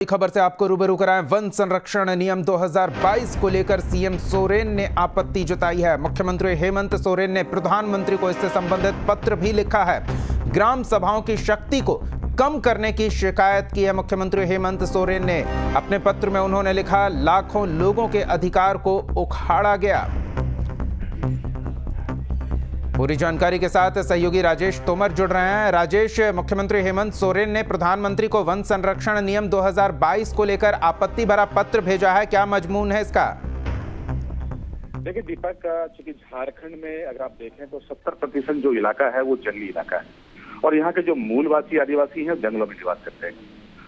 खबर से आपको रूबरू कराएं। वन संरक्षण नियम 2022 को लेकर सीएम सोरेन ने आपत्ति जताई है। मुख्यमंत्री हेमंत सोरेन ने प्रधानमंत्री को इससे संबंधित पत्र भी लिखा है। ग्राम सभाओं की शक्ति को कम करने की शिकायत की है मुख्यमंत्री हेमंत सोरेन ने। अपने पत्र में उन्होंने लिखा, लाखों लोगों के अधिकार को उखाड़ा गया। पूरी जानकारी के साथ सहयोगी राजेश तोमर जुड़ रहे हैं। राजेश, मुख्यमंत्री हेमंत सोरेन ने प्रधानमंत्री को वन संरक्षण नियम 2022 को लेकर आपत्ति भरा पत्र भेजा है, क्या मजमून है इसका? देखिए दीपक, चूंकि झारखंड में अगर आप देखें तो 70% जो इलाका है वो जंगली इलाका है और यहाँ के जो मूलवासी आदिवासी हैं जंगलों में निवास करते हैं।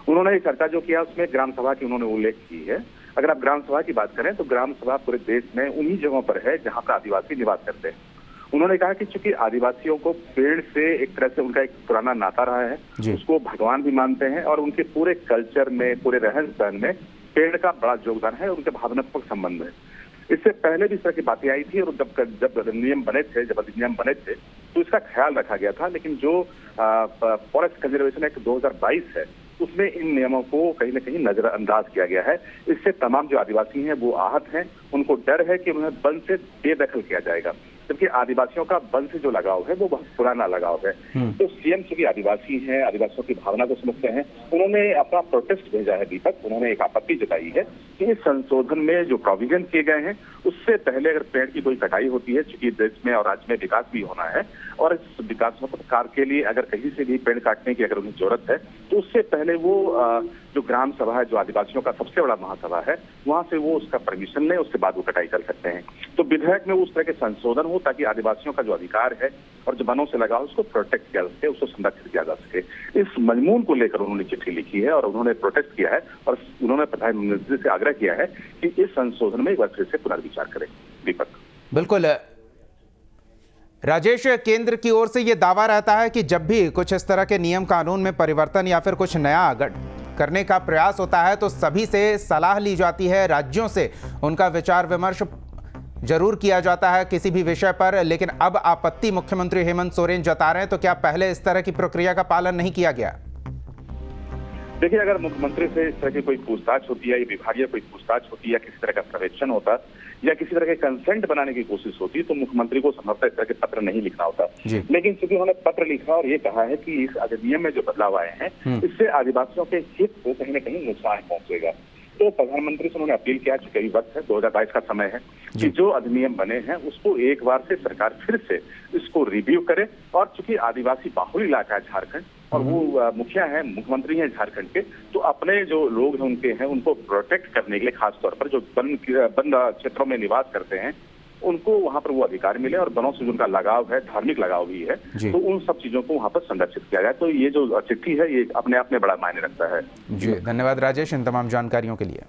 उन्होंने चर्चा जो किया उसमें ग्राम सभा की उन्होंने उल्लेख की है। अगर आप ग्राम सभा की बात करें तो ग्राम सभा पूरे देश में उन्हीं जगहों पर है जहाँ पर आदिवासी निवास करते हैं। उन्होंने कहा कि चूंकि आदिवासियों को पेड़ से एक तरह से उनका एक पुराना नाता रहा है, उसको भगवान भी मानते हैं और उनके पूरे कल्चर में, पूरे रहन सहन में पेड़ का बड़ा योगदान है, उनके भावनात्मक संबंध है। इससे पहले भी इस तरह की बातें आई थी और जब अधिनियम बने थे तो इसका ख्याल रखा गया था। लेकिन जो फॉरेस्ट कंजर्वेशन एक्ट 2022 है उसमें इन नियमों को कहीं न कहीं नजरअंदाज किया गया है। इससे तमाम जो आदिवासी हैं वो आहत हैं। उनको डर है कि उन्हें वन से बेदखल किया जाएगा, जबकि आदिवासियों का वन से जो लगाव है वो बहुत पुराना लगाव है। तो सीएम चूंकि आदिवासी हैं, आदिवासियों की भावना को समझते हैं, उन्होंने अपना प्रोटेस्ट भेजा है दीपक। उन्होंने एक आपत्ति जताई है कि इस संशोधन में जो प्रोविजन किए गए हैं उससे पहले अगर पेड़ की कोई कटाई होती है, चूंकि देश में और राज्य में विकास भी होना है और इस विकासात्मक कार्य के लिए अगर कहीं से भी पेड़ काटने की अगर उन्हें जरूरत है तो उससे पहले वो जो ग्राम सभा है, जो आदिवासियों का सबसे बड़ा महासभा है, वहां से वो उसका परमिशन ले, उसके बाद वो कटाई कर सकते हैं। तो विधेयक में उस तरह के संशोधन हो ताकि आदिवासियों का जो अधिकार है और जो वनों से लगा हो उसको प्रोटेक्ट किया जा सके, उसको संरक्षित किया जा सके। इस मजमून को लेकर उन्होंने चिट्ठी लिखी है और उन्होंने प्रोटेस्ट किया है और उन्होंने प्रधानमंत्री से आग्रह किया है कि इस संशोधन में एक बार फिर से पुनर्विचार करें। दीपक बिल्कुल राजेश, केंद्र की ओर से यह दावा रहता है कि जब भी कुछ इस तरह के नियम कानून में परिवर्तन या फिर कुछ नया करने का प्रयास होता है तो सभी से सलाह ली जाती है, राज्यों से उनका विचार विमर्श जरूर किया जाता है किसी भी विषय पर। लेकिन अब आपत्ति मुख्यमंत्री हेमंत सोरेन जता रहे हैं, तो क्या पहले इस तरह की प्रक्रिया का पालन नहीं किया गया? देखिए, अगर मुख्यमंत्री से इस तरह की कोई पूछताछ होती है, विभागीय कोई पूछताछ होती है, या किसी तरह का सर्वेक्षण होता या किसी तरह के कंसेंट बनाने की कोशिश होती तो मुख्यमंत्री को संभवतः इस तरह के पत्र नहीं लिखना होता। लेकिन चूंकि उन्होंने पत्र लिखा और ये कहा है कि इस अधिनियम में जो बदलाव आए हैं इससे आदिवासियों के हित को कहीं न कहीं नुकसान पहुंचेगा, तो प्रधानमंत्री से उन्होंने अपील किया, चूंकि वक्त है 2022 का समय है, कि जो अधिनियम बने हैं उसको एक बार से सरकार फिर से इसको रिव्यू करे। और चूंकि आदिवासी बाहुल इलाका है झारखंड और वो मुखिया है, मुख्यमंत्री हैं झारखंड के, तो अपने जो लोग हैं उनके हैं उनको प्रोटेक्ट करने के लिए खासतौर पर जो वन क्षेत्रों में निवास करते हैं उनको वहां पर वो अधिकार मिले और वनों से जिनका लगाव है, धार्मिक लगाव भी है, तो उन सब चीजों को वहां पर संरक्षित किया जाए। तो ये जो चिट्ठी है ये अपने आप में बड़ा मायने रखता है। जी, धन्यवाद राजेश इन तमाम जानकारियों के लिए।